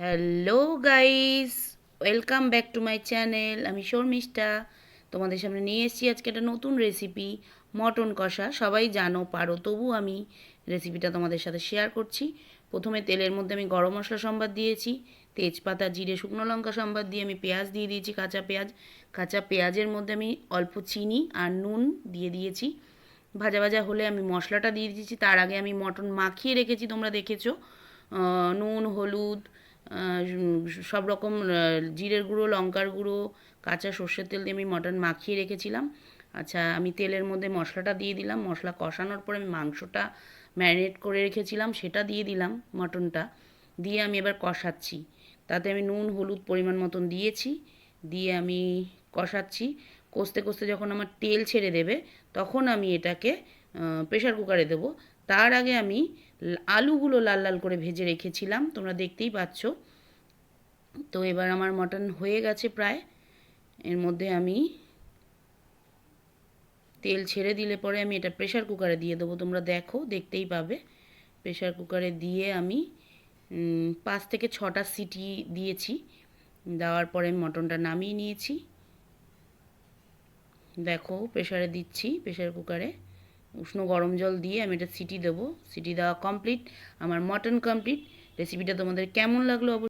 Hello guys, welcome back to my channel. আমি শর্মিষ্ঠা তোমাদের সামনে নিয়ে এসেছি আজকে একটা নতুন রেসিপি, মটন কষা। সবাই জানো পারো, তবু আমি রেসিপিটা তোমাদের সাথে শেয়ার করছি। প্রথমে তেলের মধ্যে আমি গরম মশলা সম্বাদ দিয়েছি, তেজপাতা, জিরে, শুকনো লঙ্কা সম্বাদ দিয়ে আমি পেঁয়াজ দিয়ে দিয়েছি, কাঁচা পেঁয়াজ। কাঁচা পেঁয়াজের মধ্যে আমি অল্প চিনি আর নুন দিয়ে দিয়েছি। ভাজা ভাজা হলে আমি মশলাটা দিয়ে দিয়েছি। তার আগে আমি মটন মাখিয়ে রেখেছি, তোমরা দেখেছো। নুন, হলুদ, সব রকম, জিরের গুঁড়ো, লঙ্কার গুঁড়ো, কাঁচা সর্ষের তেল দিয়ে আমি মটন মাখিয়ে রেখেছিলাম। আচ্ছা, আমি তেলের মধ্যে মশলাটা দিয়ে দিলাম। মশলা কষানোর পরে আমি মাংসটা ম্যারিনেট করে রেখেছিলাম, সেটা দিয়ে দিলাম। মটনটা দিয়ে আমি এবার কষাচ্ছি। তাতে আমি নুন, হলুদ পরিমাণ মতন দিয়েছি। দিয়ে আমি কষাচ্ছি। কষতে কষতে যখন আমার তেল ছেড়ে দেবে, তখন আমি এটাকে প্রেশার কুকারে দেবো। তার আগে আমি আলুগুলো লাল লাল করে ভেজে রেখেছিলাম, তোমরা দেখতেই পাচ্ছ। তো এবার আমার মটন হয়ে গেছে প্রায়। এর মধ্যে আমি তেল ছেড়ে দিলে পরে আমি এটা প্রেশার কুকারে দিয়ে দেবো, তোমরা দেখো, দেখতেই পাবে। প্রেশার কুকারে দিয়ে আমি 5 থেকে 6টা সিটি দিয়েছি। দেওয়ার পরে আমি মটনটা নামিয়ে নিয়েছি। দেখো, প্রেশারে দিচ্ছি, প্রেশার কুকারে উষ্ণ গরম জল দিয়ে আমি এটা সিটি দেবো। সিটি দেওয়া কমপ্লিট, আমার মটন কমপ্লিট। রেসিপিটা তোমাদের কেমন লাগলো